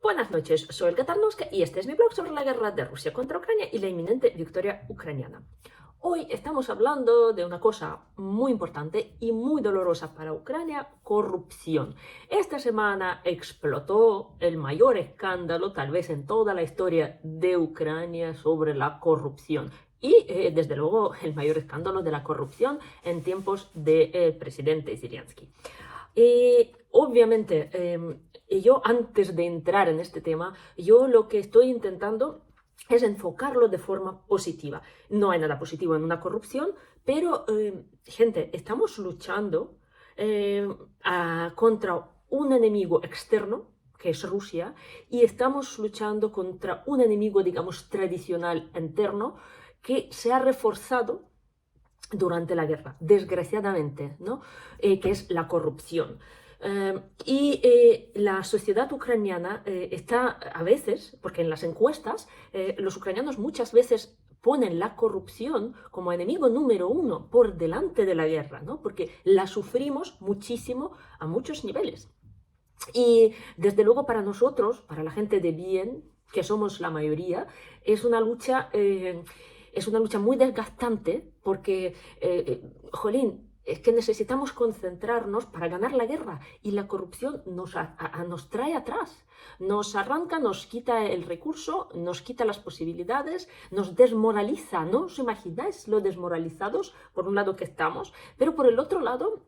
Buenas noches, soy Olga Tarnowska y este es mi blog sobre la guerra de Rusia contra Ucrania y la inminente victoria ucraniana. Hoy estamos hablando de una cosa muy importante y muy dolorosa para Ucrania: corrupción. Esta semana explotó el mayor escándalo, tal vez en toda la historia de Ucrania, sobre la corrupción. Y, desde luego, el mayor escándalo de la corrupción en tiempos del presidente Zelensky. Obviamente, yo antes de entrar en este tema, yo lo que estoy intentando es enfocarlo de forma positiva. No hay nada positivo en una corrupción, pero, gente, estamos luchando contra un enemigo externo, que es Rusia, y estamos luchando contra un enemigo, digamos, tradicional interno, que se ha reforzado durante la guerra, desgraciadamente, ¿no? Que es la corrupción. La sociedad ucraniana está a veces, porque en las encuestas los ucranianos muchas veces ponen la corrupción como enemigo número uno por delante de la guerra, ¿no? Porque la sufrimos muchísimo a muchos niveles. Y desde luego para nosotros, para la gente de bien, que somos la mayoría, es una lucha muy desgastante porque, jolín, es que necesitamos concentrarnos para ganar la guerra y la corrupción nos trae atrás, nos arranca, nos quita el recurso, nos quita las posibilidades, nos desmoraliza. ¿No os imagináis lo desmoralizados por un lado que estamos? Pero por el otro lado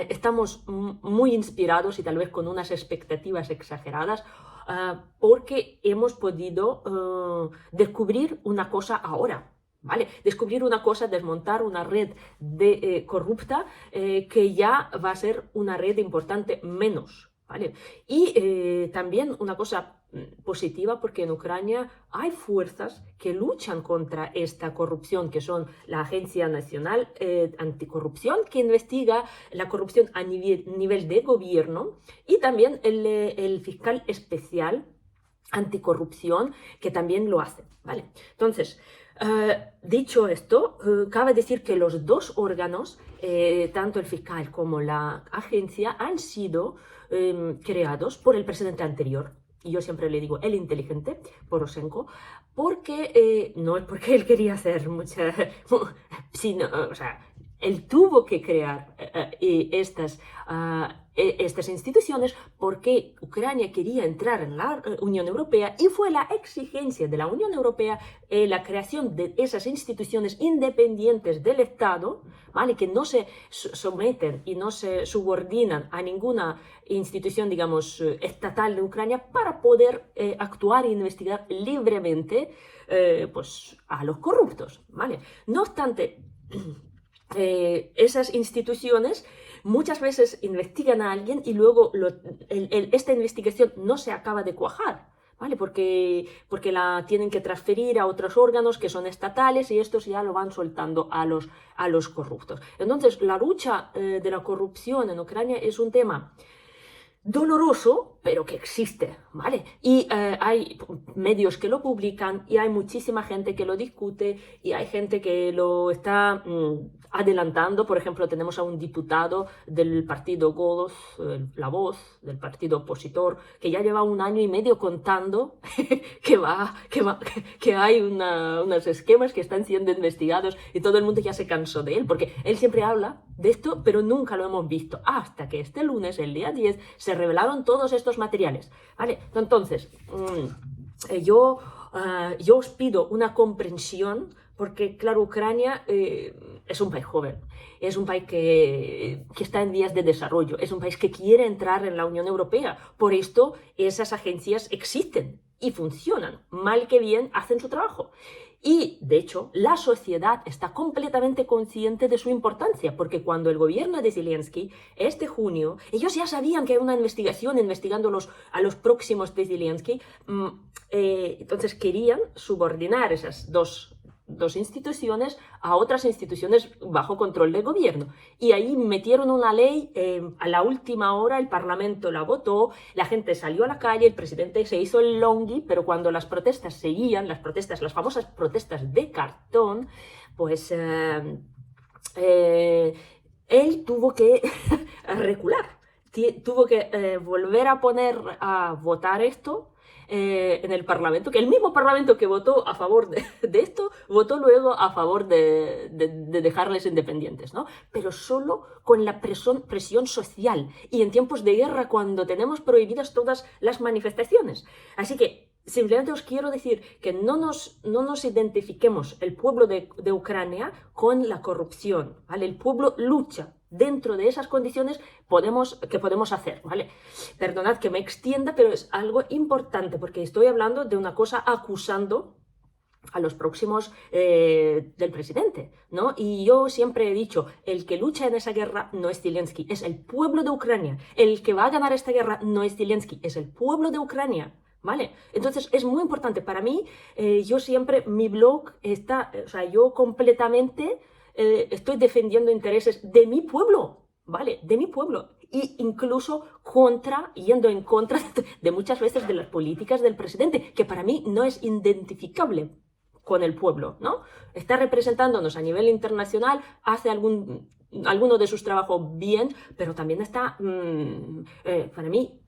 estamos muy inspirados y tal vez con unas expectativas exageradas, porque hemos podido descubrir una cosa ahora, ¿vale? Descubrir una cosa, desmontar una red corrupta que ya va a ser una red importante menos, ¿vale? Y también una cosa positiva, porque en Ucrania hay fuerzas que luchan contra esta corrupción, que son la Agencia Nacional Anticorrupción, que investiga la corrupción a nivel de gobierno, y también el fiscal especial anticorrupción, que también lo hace, ¿vale? Entonces, dicho esto, cabe decir que los dos órganos, tanto el fiscal como la agencia, han sido creados por el presidente anterior. Y yo siempre le digo el inteligente, Poroshenko, porque no es porque él quería hacer mucha, sino, o sea, él tuvo que crear estas instituciones porque Ucrania quería entrar en la Unión Europea, y fue la exigencia de la Unión Europea la creación de esas instituciones independientes del Estado, ¿vale? Que no se someten y no se subordinan a ninguna institución, digamos, estatal de Ucrania, para poder actuar e investigar libremente pues, a los corruptos, ¿vale? No obstante, esas instituciones muchas veces investigan a alguien y luego esta investigación no se acaba de cuajar, ¿vale? Porque la tienen que transferir a otros órganos que son estatales, y estos ya lo van soltando a los corruptos. Entonces, la lucha de la corrupción en Ucrania es un tema doloroso, pero que existe, ¿vale? Y hay medios que lo publican, y hay muchísima gente que lo discute, y hay gente que lo está adelantando. Por ejemplo, tenemos a un diputado del partido Golos, La Voz, del partido opositor, que ya lleva 1 año y medio contando que hay unos esquemas que están siendo investigados, y todo el mundo ya se cansó de él, porque él siempre habla de esto, pero nunca lo hemos visto, hasta que este lunes, el día 10, se revelaron todos estos materiales, ¿vale? Entonces, yo os pido una comprensión, porque, claro, Ucrania es un país joven, es un país que está en vías de desarrollo, es un país que quiere entrar en la Unión Europea. Por esto, esas agencias existen y funcionan, mal que bien hacen su trabajo. Y, de hecho, la sociedad está completamente consciente de su importancia, porque cuando el gobierno de Zelensky, este junio, ellos ya sabían que hay una investigación investigando a los próximos de Zelensky, entonces querían subordinar esas dos instituciones a otras instituciones bajo control del gobierno. Y ahí metieron una ley, a la última hora el Parlamento la votó, la gente salió a la calle, el presidente se hizo el longhi, pero cuando las protestas seguían, las famosas protestas de cartón, pues él tuvo que recular. tuvo que volver a poner a votar esto en el Parlamento, que el mismo Parlamento que votó a favor de esto, votó luego a favor de dejarles independientes, ¿no? Pero solo con la presión social y en tiempos de guerra, cuando tenemos prohibidas todas las manifestaciones. Así que simplemente os quiero decir que no nos identifiquemos el pueblo de Ucrania con la corrupción, ¿vale? El pueblo lucha dentro de esas condiciones que podemos hacer, ¿vale? Perdonad que me extienda, pero es algo importante porque estoy hablando de una cosa acusando a los próximos del presidente, ¿no? Y yo siempre he dicho, el que lucha en esa guerra no es Zelensky, es el pueblo de Ucrania. El que va a ganar esta guerra no es Zelensky, es el pueblo de Ucrania. ¿Vale? Entonces es muy importante para mí, yo siempre, mi blog está, o sea, yo completamente estoy defendiendo intereses de mi pueblo, ¿vale? De mi pueblo. Y incluso yendo en contra de muchas veces de las políticas del presidente, que para mí no es identificable con el pueblo, ¿no? Está representándonos a nivel internacional, hace alguno de sus trabajos bien, pero también está, para mí,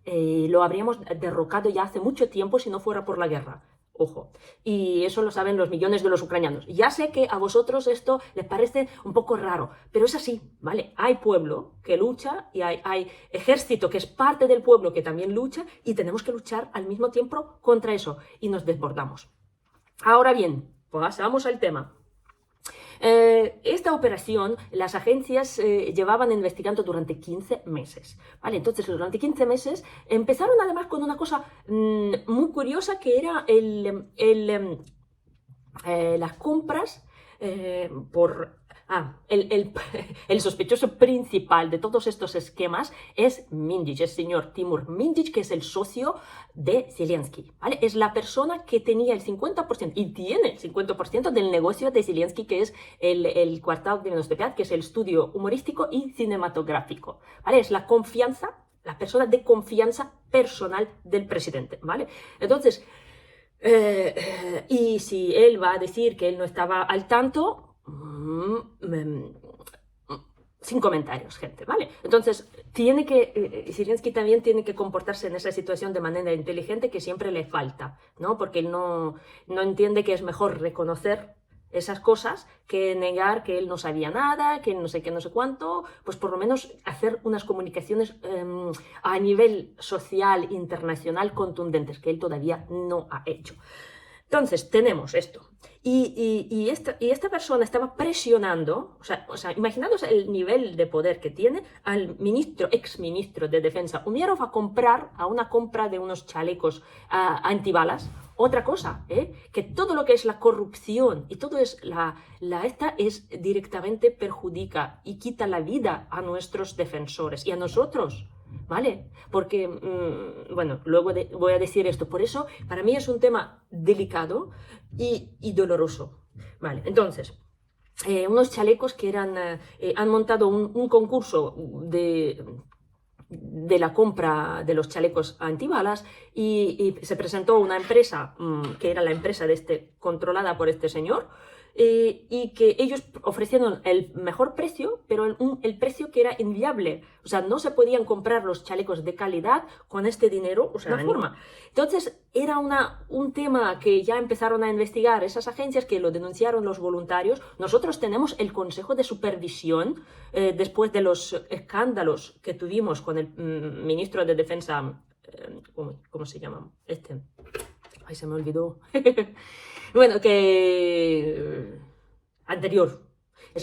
lo habríamos derrocado ya hace mucho tiempo si no fuera por la guerra. Ojo, y eso lo saben los millones de los ucranianos. Ya sé que a vosotros esto les parece un poco raro, pero es así, ¿vale? Hay pueblo que lucha y hay ejército que es parte del pueblo que también lucha y tenemos que luchar al mismo tiempo contra eso y nos desbordamos. Ahora bien, pasamos al tema. Esta operación las agencias llevaban investigando durante 15 meses. ¿Vale? Entonces, durante 15 meses empezaron además con una cosa muy curiosa que era las compras por... el sospechoso principal de todos estos esquemas es Mindic, el señor Timur Mindic, que es el socio de Zelensky, ¿vale? Es la persona que tenía el 50% y tiene el 50% del negocio de Zelensky, que es el Kvartal de Novostipiat, que es el estudio humorístico y cinematográfico, ¿vale? Es la persona de confianza personal del presidente, ¿vale? Entonces, y si él va a decir que él no estaba al tanto, sin comentarios, gente, ¿vale? Entonces, Zelensky también tiene que comportarse en esa situación de manera inteligente que siempre le falta, ¿no? Porque él no entiende que es mejor reconocer esas cosas que negar que él no sabía nada, que no sé qué, no sé cuánto, pues por lo menos hacer unas comunicaciones a nivel social, internacional, contundentes, que él todavía no ha hecho. Entonces, tenemos esto. Y esta persona estaba presionando, o sea, imaginaos el nivel de poder que tiene al exministro de Defensa Umerov a una compra de unos chalecos antibalas. Otra cosa, que todo lo que es la corrupción y todo es esta es directamente perjudica y quita la vida a nuestros defensores y a nosotros. ¿Vale? Porque, bueno, luego voy a decir esto. Por eso, para mí es un tema delicado y doloroso. Vale, entonces, unos chalecos que han montado un concurso de la compra de los chalecos antibalas y se presentó una empresa que era la empresa controlada por este señor, y que ellos ofrecieron el mejor precio, pero el precio que era inviable. O sea, no se podían comprar los chalecos de calidad con este dinero, o sea, de forma. Entonces, era un tema que ya empezaron a investigar esas agencias, que lo denunciaron los voluntarios. Nosotros tenemos el Consejo de Supervisión, después de los escándalos que tuvimos con el ministro de Defensa, ¿cómo se llama? Ay, se me olvidó. Bueno, anterior.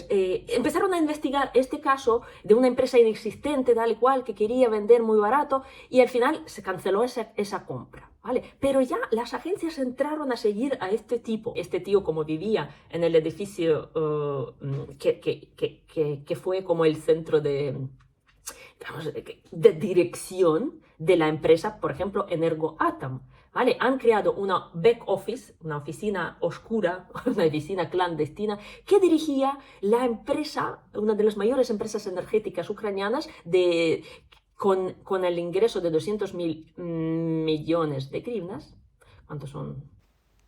Empezaron a investigar este caso de una empresa inexistente, tal y cual, que quería vender muy barato, y al final se canceló esa compra, ¿vale? Pero ya las agencias entraron a seguir a este tipo. Este tío, como vivía en el edificio que fue como el centro de dirección de la empresa, por ejemplo, Energoatom. ¿Vale? Han creado una back office, una oficina oscura, una oficina clandestina, que dirigía la empresa, una de las mayores empresas energéticas ucranianas, con el ingreso de 200.000 millones de hryvnias. ¿Cuántos son?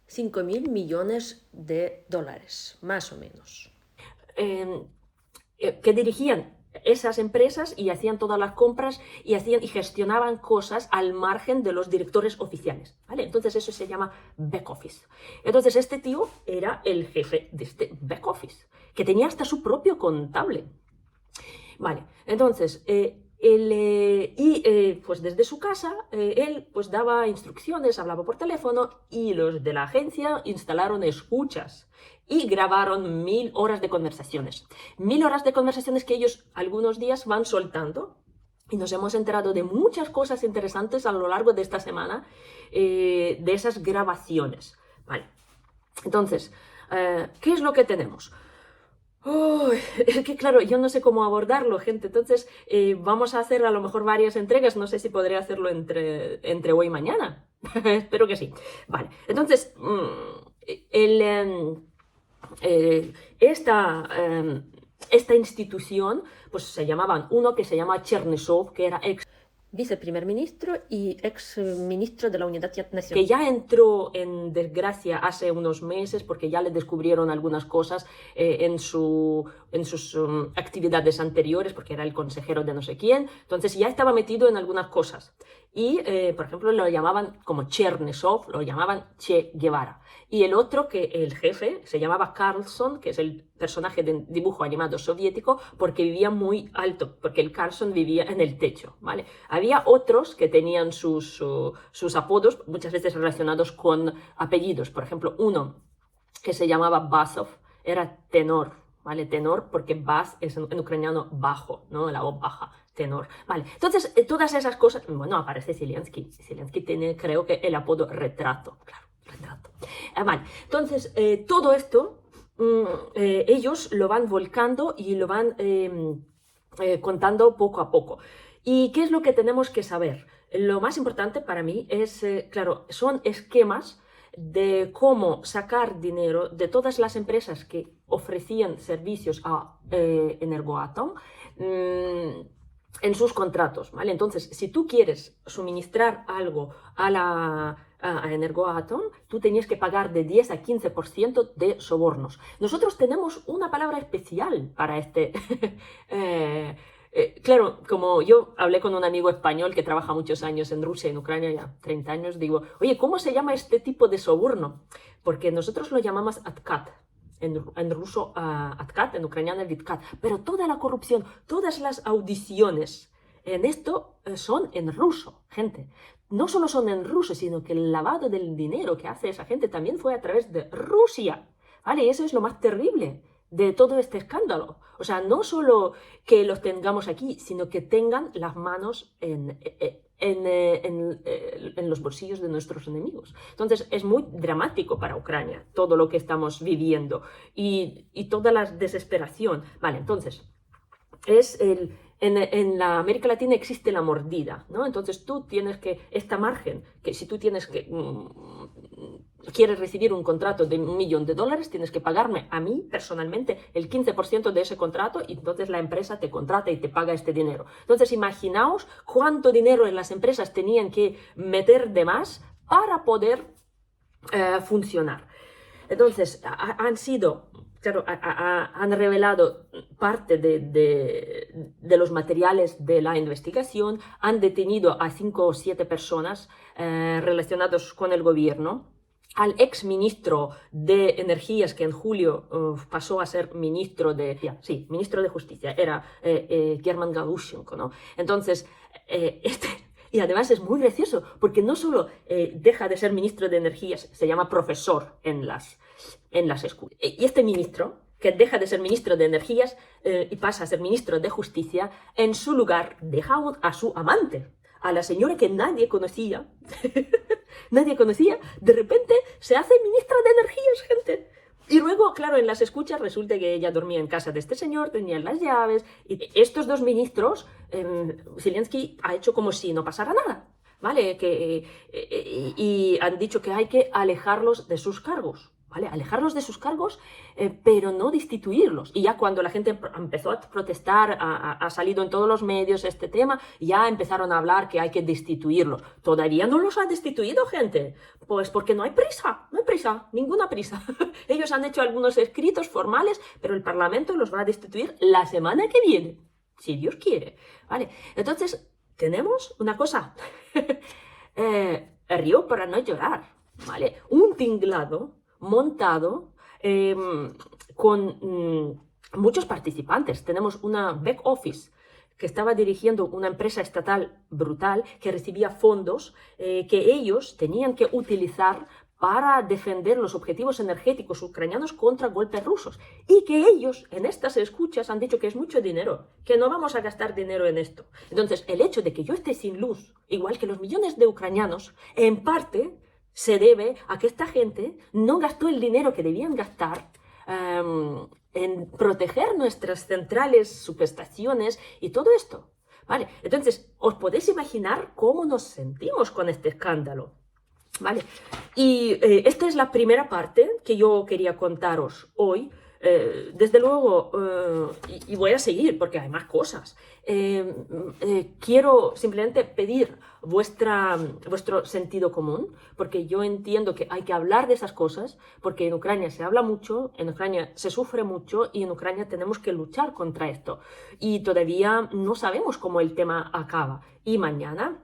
5.000 millones de dólares, más o menos. Que dirigían esas empresas y hacían todas las compras y gestionaban cosas al margen de los directores oficiales, ¿vale? Entonces eso se llama back office. Entonces este tío era el jefe de este back office, que tenía hasta su propio contable. Vale, entonces, pues desde su casa, él pues daba instrucciones, hablaba por teléfono y los de la agencia instalaron escuchas y grabaron 1000 horas de conversaciones. 1000 horas de conversaciones que ellos algunos días van soltando. Y nos hemos enterado de muchas cosas interesantes a lo largo de esta semana, de esas grabaciones. Vale, entonces, ¿qué es lo que tenemos? Oh, es que claro, yo no sé cómo abordarlo, gente. Entonces, vamos a hacer a lo mejor varias entregas. No sé si podré hacerlo entre hoy y mañana. Espero que sí. Vale, entonces, esta institución, pues se llamaban uno que se llama Chernyshov, que era ex viceprimer ministro y ex ministro de la Unidad Nacional, que ya entró en desgracia hace unos meses porque ya le descubrieron algunas cosas en sus actividades anteriores, porque era el consejero de no sé quién, entonces ya estaba metido en algunas cosas. Y, por ejemplo, lo llamaban como Chernyshov, lo llamaban Che Guevara. Y el otro, que el jefe, se llamaba Carlson, que es el personaje de dibujo animado soviético, porque vivía muy alto, porque el Carlson vivía en el techo, ¿vale? Había otros que tenían sus apodos, muchas veces relacionados con apellidos. Por ejemplo, uno que se llamaba Basov, era tenor, ¿vale? Tenor, porque Bas es en ucraniano bajo, ¿no? La voz baja. Tenor. Vale, entonces todas esas cosas, bueno, aparece Zelensky. Zelensky tiene, creo que, el apodo retrato, claro, retrato. Vale, entonces todo esto ellos lo van volcando y lo van contando poco a poco. ¿Y qué es lo que tenemos que saber? Lo más importante para mí es, claro, son esquemas de cómo sacar dinero de todas las empresas que ofrecían servicios a Energoatom en sus contratos, ¿vale? Entonces, si tú quieres suministrar algo a Energoatom, tú tenías que pagar de 10 a 15% de sobornos. Nosotros tenemos una palabra especial para este... claro, como yo hablé con un amigo español que trabaja muchos años en Rusia, en Ucrania, ya 30 años, digo, oye, ¿cómo se llama este tipo de soborno? Porque nosotros lo llamamos atkat. En ruso atkat, en ucraniano vitkat, pero toda la corrupción, todas las audiciones en esto son en ruso, gente. No solo son en ruso, sino que el lavado del dinero que hace esa gente también fue a través de Rusia, ¿vale? Y eso es lo más terrible de todo este escándalo. O sea, no solo que los tengamos aquí, sino que tengan las manos en los bolsillos de nuestros enemigos. Entonces es muy dramático para Ucrania todo lo que estamos viviendo y toda la desesperación. Vale, entonces en la América Latina existe la mordida, ¿no? Entonces tú tienes que, esta margen, que si tú tienes que, quieres recibir un contrato de $1 millón, tienes que pagarme a mí personalmente el 15% de ese contrato y entonces la empresa te contrata y te paga este dinero. Entonces imaginaos cuánto dinero en las empresas tenían que meter de más para poder funcionar. Entonces han sido... Claro, han revelado parte de los materiales de la investigación, han detenido a 5 o 7 personas relacionadas con el gobierno, al ex ministro de Energías, que en julio pasó a ser ministro de Justicia, era German Galushenko, ¿no? Entonces, y además es muy gracioso, porque no solo deja de ser ministro de Energías, se llama profesor en las escuelas. Y este ministro, que deja de ser ministro de Energías y pasa a ser ministro de Justicia, en su lugar deja a su amante, a la señora que nadie conocía, de repente se hace ministra de Energías, gente. Y luego, claro, en las escuchas resulta que ella dormía en casa de este señor, tenía las llaves, y estos dos ministros, Zelensky ha hecho como si no pasara nada, ¿vale? Y han dicho que hay que alejarlos de sus cargos, ¿vale? Alejarlos de sus cargos, pero no destituirlos. Y ya cuando la gente empezó a protestar, ha salido en todos los medios este tema, ya empezaron a hablar que hay que destituirlos. Todavía no los ha destituido, gente. Pues porque no hay prisa, ninguna prisa. Ellos han hecho algunos escritos formales, pero el Parlamento los va a destituir la semana que viene. si Dios quiere, ¿vale? Entonces, tenemos una cosa, río para no llorar, ¿vale? Un tinglado montado con muchos participantes. Tenemos una back office que estaba dirigiendo una empresa estatal brutal que recibía fondos que ellos tenían que utilizar para defender los objetivos energéticos ucranianos contra golpes rusos. Y que ellos en estas escuchas han dicho que es mucho dinero, que no vamos a gastar dinero en esto. Entonces, el hecho de que yo esté sin luz, igual que los millones de ucranianos, en parte se debe a que esta gente no gastó el dinero que debían gastar en proteger nuestras centrales, subestaciones y todo esto. ¿Vale? Entonces, os podéis imaginar cómo nos sentimos con este escándalo. ¿Vale? Y esta es la primera parte que yo quería contaros hoy. Desde luego, y voy a seguir porque hay más cosas. Quiero simplemente pedir vuestro sentido común, porque yo entiendo que hay que hablar de esas cosas, porque en Ucrania se habla mucho, en Ucrania se sufre mucho y en Ucrania tenemos que luchar contra esto. Y todavía no sabemos cómo el tema acaba. Y mañana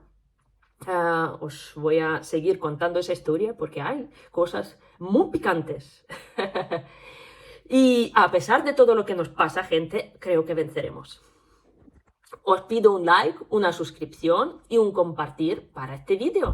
os voy a seguir contando esa historia porque hay cosas muy picantes. Y a pesar de todo lo que nos pasa, gente, creo que venceremos. Os pido un like, una suscripción y un compartir para este vídeo.